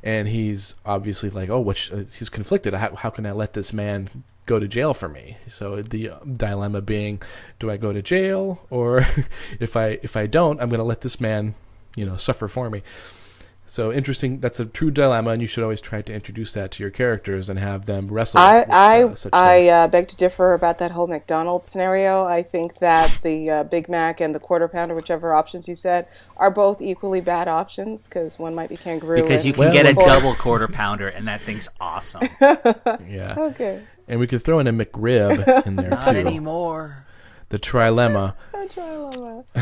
And he's obviously like, he's conflicted. How can I let this man go to jail for me? So the dilemma being, do I go to jail, or if I don't, I'm going to let this man, suffer for me. So interesting. That's a true dilemma, and you should always try to introduce that to your characters and have them wrestle. I beg to differ about that whole McDonald's scenario. I think that the Big Mac and the Quarter Pounder, whichever options you said, are both equally bad options, because one might be kangaroo. Because you can get a double Quarter Pounder, and that thing's awesome. Yeah. Okay. And we could throw in a McRib in there too. Not anymore. The trilemma.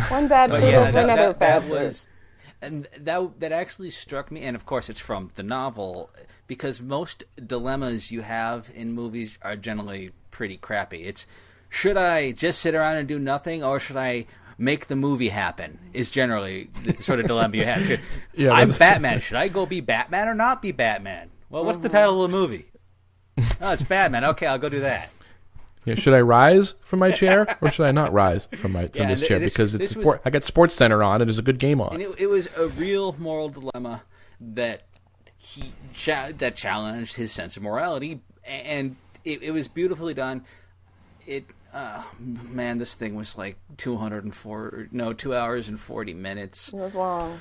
One bad food over another bad food. And that actually struck me, and of course it's from the novel, because most dilemmas you have in movies are generally pretty crappy. It's, should I just sit around and do nothing, or should I make the movie happen, is generally the sort of dilemma you have. I'm Batman. Should I go be Batman or not be Batman? Well, what's the title of the movie? Oh, it's Batman. Okay, I'll go do that. Yeah, should I rise from my chair, or should I not rise from this chair? Because I got Sports Center on, and there's a good game on. And it was a real moral dilemma that that challenged his sense of morality, and it was beautifully done. This thing was like 2 hours and 40 minutes. It was long.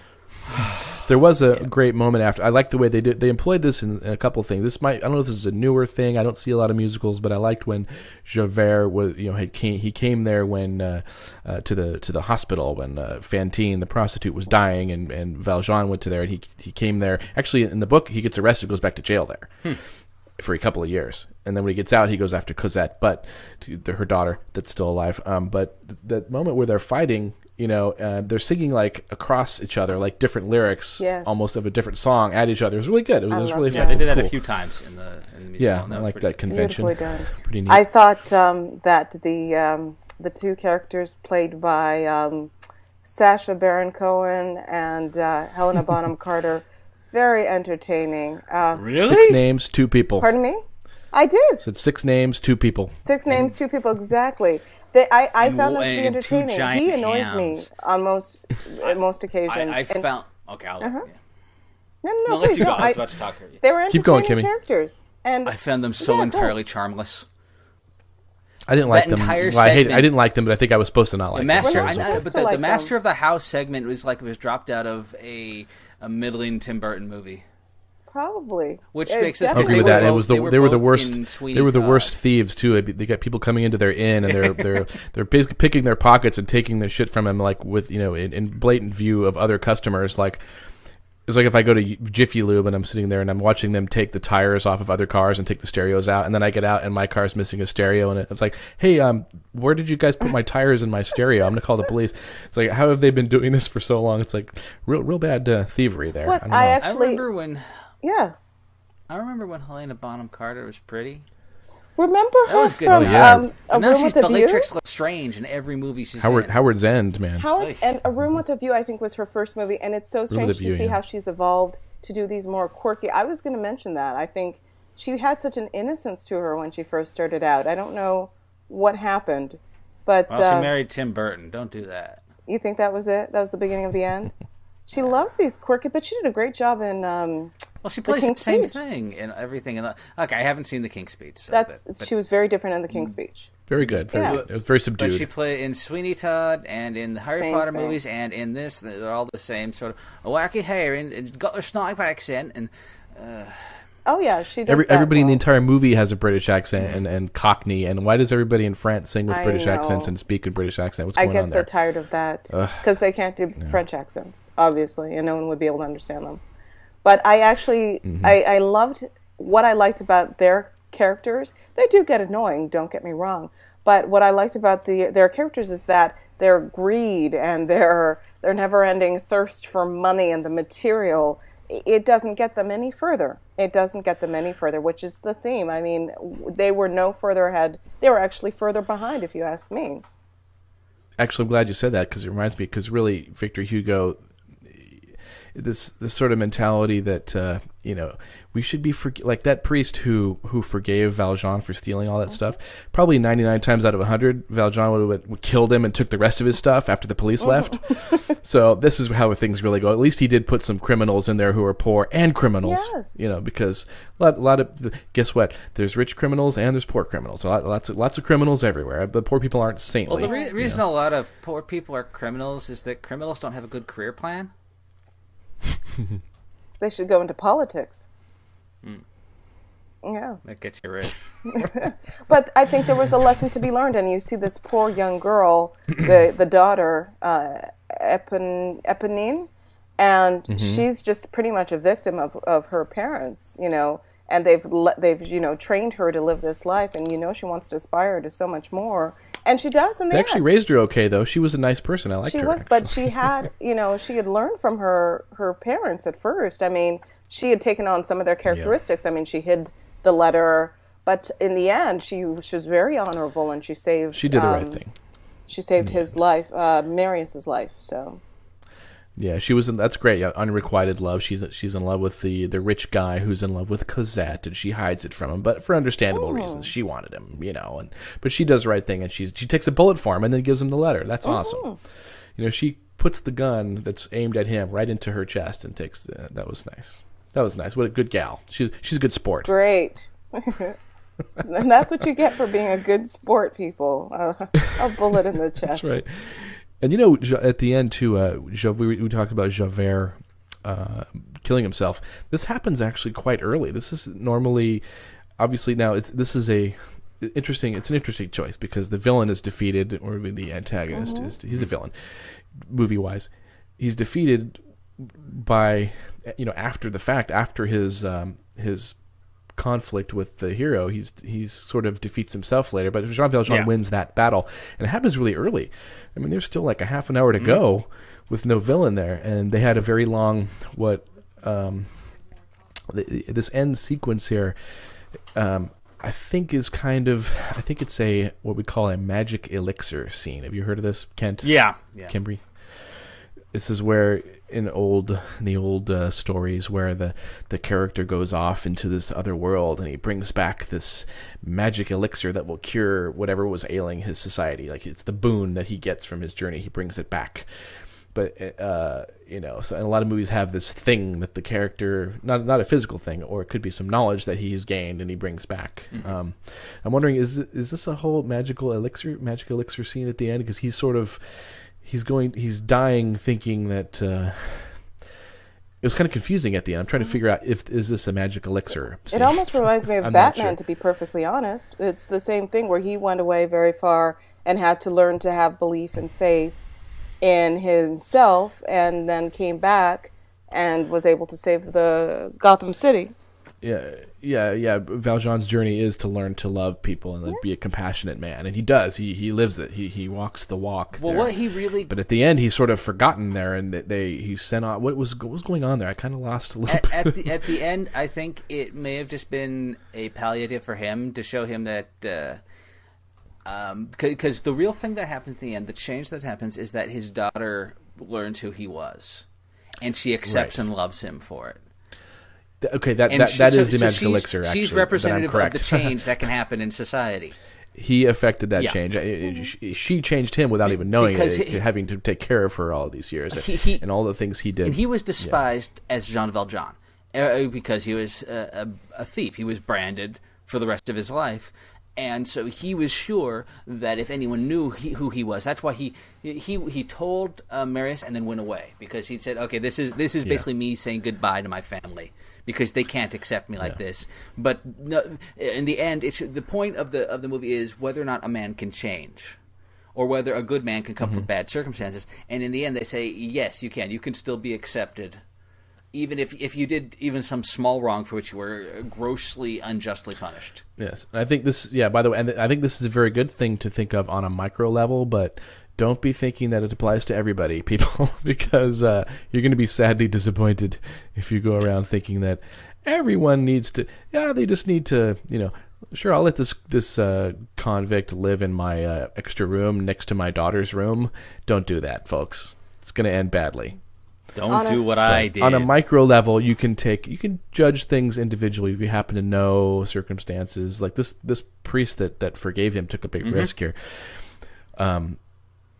There was a great moment after. I liked the way they employed this in a couple of things. I don't know if this is a newer thing. I don't see a lot of musicals, but I liked when Javert was, he came there when to the hospital when Fantine, the prostitute, was dying, and Valjean went to there, and he came there. Actually, in the book, he gets arrested, goes back to jail there. for a couple of years, and then when he gets out, he goes after Cosette, but her daughter that's still alive. But the moment where they're fighting, they're singing like across each other, like different lyrics, almost of a different song at each other. It was really good. It was really fun. They did that a few times in the musical. Yeah, I like that convention. Beautifully done. Pretty neat. I thought that the two characters played by Sacha Baron Cohen and Helena Bonham Carter, very entertaining. Really? 6 names, 2 people. Pardon me? I did. Said 6 names, 2 people. 6 names, 2 people, exactly. I found them to be entertaining. He annoys me on most occasions. I found... Okay, I'll... No, let please, you go. no. I was about to talk to you. They were entertaining going, Kimmy. characters. And I found them so entirely charmless. I didn't like them. Entire Well, I didn't like them, but I think I was supposed to not like them. The Master of the House segment was like it was dropped out of a middling Tim Burton movie. Probably, which makes us I agree with that. They were the worst. They were the worst thieves too. They got people coming into their inn and they're basically picking their pockets and taking their shit from them, like with in blatant view of other customers. Like it's like if I go to Jiffy Lube and I'm sitting there and I'm watching them take the tires off of other cars and take the stereos out, and then I get out and my car's missing a stereo, and it's like, hey, where did you guys put my tires and my stereo? I'm gonna call the police. It's like, how have they been doing this for so long? It's like real bad thievery there. I remember when. Yeah. I remember when Helena Bonham Carter was pretty. Remember her from A now Room she's with a View? Bellatrix Lestrange in every movie she's in. Howard's End, man. And A Room with a View, I think, was her first movie, and it's so strange to see how she's evolved to do these more quirky... I was going to mention that. I think she had such an innocence to her when she first started out. I don't know what happened, but... Well, she married Tim Burton. Don't do that. You think that was it? That was the beginning of the end? She loves these quirky, but she did a great job in... well, she plays the same thing in everything. Okay, I haven't seen The King's Speech. So she was very different in The King's Speech. Very good. It was very subdued. But she played in Sweeney Todd and in the Harry Potter movies and in this. They're all the same sort of wacky hair and got her snipe accent. And oh, yeah, she does everybody in the entire movie has a British accent and Cockney. And why does everybody in France sing with British accents and speak in British accent? What's going on there? I get so tired of that because they can't do French accents, obviously, and no one would be able to understand them. But I actually, I loved what I liked about their characters. They do get annoying, don't get me wrong. But what I liked about their characters is that their greed and their never-ending thirst for money and the material, it doesn't get them any further. It doesn't get them any further, which is the theme. I mean, they were no further ahead. They were actually further behind, if you ask me. Actually, I'm glad you said that because it reminds me, because really, Victor Hugo... This sort of mentality that we should be like that priest who forgave Valjean for stealing all that stuff. Probably 99 times out of 100, Valjean would have killed him and took the rest of his stuff after the police left. So this is how things really go. At least he did put some criminals in there who are poor and criminals. Yes. Because a lot of guess what? There's rich criminals and there's poor criminals. Lots of criminals everywhere. The poor people aren't saintly. Well, the reason a lot of poor people are criminals is that criminals don't have a good career plan. They should go into politics. Yeah. That gets you rich. But I think there was a lesson to be learned, and you see this poor young girl, the daughter, Eponine, and she's just pretty much a victim of her parents, and they've trained her to live this life, and she wants to aspire to so much more, and she does. And they actually raised her okay, though. She was a nice person. I liked her. She was, but she had she had learned from her parents at first. I mean, she had taken on some of their characteristics. I mean, she hid the letter, but in the end, she was very honorable, and she did the right thing. She saved his life, Marius's life. So. Yeah, she was. That's great. Yeah, unrequited love. She's in love with the rich guy who's in love with Cosette, and she hides it from him, but for understandable reasons. She wanted him, but she does the right thing, and she takes a bullet for him and then gives him the letter. That's awesome. She puts the gun that's aimed at him right into her chest and takes. That was nice. That was nice. What a good gal. She's a good sport. Great. And that's what you get for being a good sport, people. A bullet in the chest. That's right. And at the end too, we talked about Javert killing himself. This happens actually quite early. This is normally, obviously now this is an interesting choice because the villain is defeated, or the antagonist he's a villain, movie wise. He's defeated by after the fact, after his conflict with the hero. He's sort of defeats himself later, but Jean Valjean wins that battle, and it happens really early. I mean, there's still like a half an hour to go with no villain there, and they had a very long this end sequence here. I think it's what we call a magic elixir scene. Have you heard of this, Kent? Yeah. Kimbry? This is where in the old stories where the character goes off into this other world and he brings back this magic elixir that will cure whatever was ailing his society. Like, it's the boon that he gets from his journey. He brings it back. But so a lot of movies have this thing that the character, not a physical thing, or it could be some knowledge that he's gained and he brings back. I'm wondering, is this a whole magic elixir scene at the end? Because he's dying thinking that it was kind of confusing at the end. I'm trying to figure out is this a magic elixir scene? It almost reminds me of Batman, to be perfectly honest. It's the same thing where he went away very far and had to learn to have belief and faith in himself, and then came back and was able to save the Gotham City. Yeah. Valjean's journey is to learn to love people and be a compassionate man, and he does. He lives it. He walks the walk. Well, there. But at the end, he's sort of forgotten there, and he sent on what was going on there. I kind of lost a little bit. At the end, I think it may have just been a palliative for him to show him that. Because the real thing that happens at the end, the change that happens, is that his daughter learns who he was, and she accepts and loves him for it. Okay, that is the magic elixir. Actually, she's representative of the change that can happen in society. He affected that change. She changed him without even knowing it, having to take care of her all these years, and all the things he did. And he was despised as Jean Valjean because he was a thief. He was branded for the rest of his life. And so he was sure that if anyone knew who he was, that's why he told Marius and then went away, because he'd said, "Okay, this is basically me saying goodbye to my family because they can't accept me like this." But no, in the end, the point of the movie is whether or not a man can change, or whether a good man can come from bad circumstances. And in the end, they say, yes, you can. You can still be accepted, even if you did even some small wrong for which you were grossly unjustly punished. Yes, I think this. Yeah, by the way, and I think this is a very good thing to think of on a micro level, but don't be thinking that it applies to everybody, people, because you're going to be sadly disappointed if you go around thinking that everyone needs to. Yeah, they just need to. Sure, I'll let this convict live in my extra room next to my daughter's room. Don't do that, folks. It's going to end badly. Don't do what I did. On a micro level, you can judge things individually if you happen to know circumstances. Like this priest that forgave him took a big risk here.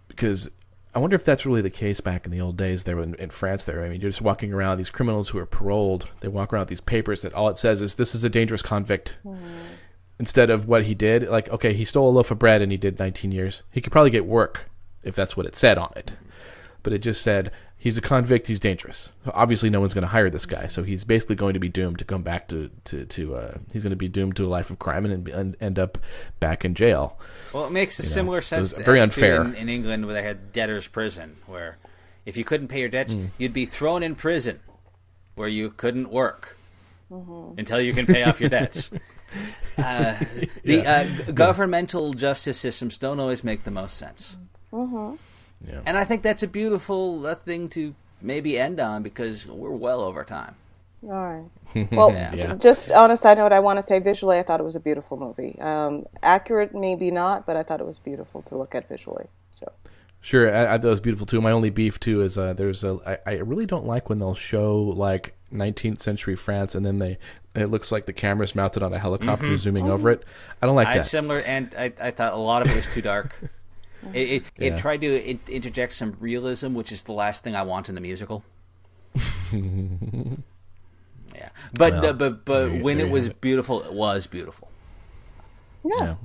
Because I wonder if that's really the case back in the old days there in France there. I mean, you're just walking around, these criminals who are paroled, they walk around with these papers that all it says is, this is a dangerous convict. Instead of what he did, like, okay, he stole a loaf of bread and he did 19 years. He could probably get work if that's what it said on it. But it just said, he's a convict, he's dangerous. Obviously, no one's going to hire this guy, so he's basically going to be doomed to come back to he's going to be doomed to a life of crime and end up back in jail. Well, it makes a similar sense so very unfair. In England, where they had debtor's prison, where if you couldn't pay your debts, you'd be thrown in prison, where you couldn't work until you can pay off your debts. Governmental justice systems don't always make the most sense. Yeah. And I think that's a beautiful thing to maybe end on, because we're well over time. All right. Well, just on a side note, I want to say visually I thought it was a beautiful movie. Accurate, maybe not, but I thought it was beautiful to look at visually. So. Sure, I thought it was beautiful too. My only beef too is I really don't like when they'll show like 19th century France and then it looks like the camera's mounted on a helicopter zooming over it. I don't like that. Similar, and I thought a lot of it was too dark. It tried to interject some realism, which is the last thing I want in a musical. But when it was beautiful, it was beautiful. Yeah.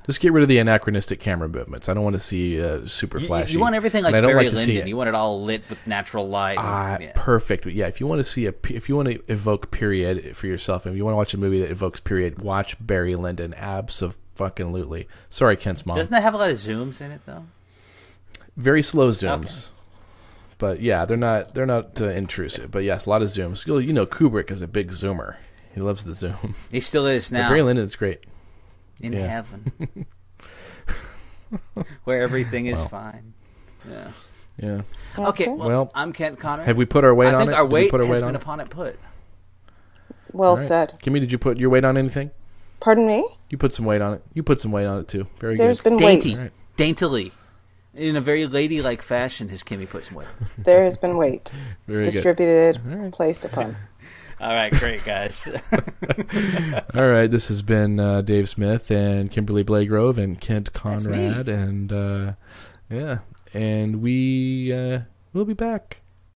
Just get rid of the anachronistic camera movements. I don't want to see super flashy. You want everything like Barry Lyndon. You want it all lit with natural light. Perfect. Yeah, if you want to evoke period for yourself, and if you want to watch a movie that evokes period, watch Barry Lyndon. Absolutely. Sorry, Kent's mom. Doesn't that have a lot of zooms in it though? Very slow zooms. Okay. But yeah, they're not intrusive. But yes, a lot of zooms. Kubrick is a big zoomer. He loves the Zoom. He still is now. Barry Lyndon's great. In heaven. Where everything is fine. Yeah. Yeah. Okay, well, I'm Kent Connor. Have we put our weight on it? I think our weight has been upon it put. Well said. Kimmy, did you put your weight on anything? Pardon me? You put some weight on it. You put some weight on it, too. Very good. There's been Dainty. weight. Daintily. In a very ladylike fashion, has Kimmy put some weight. There has been weight. Very distributed, good. Placed upon. All right, great, guys. All right, this has been Dave Smith and Kimberly Blagrove and Kent Conrad. And, and we'll be back.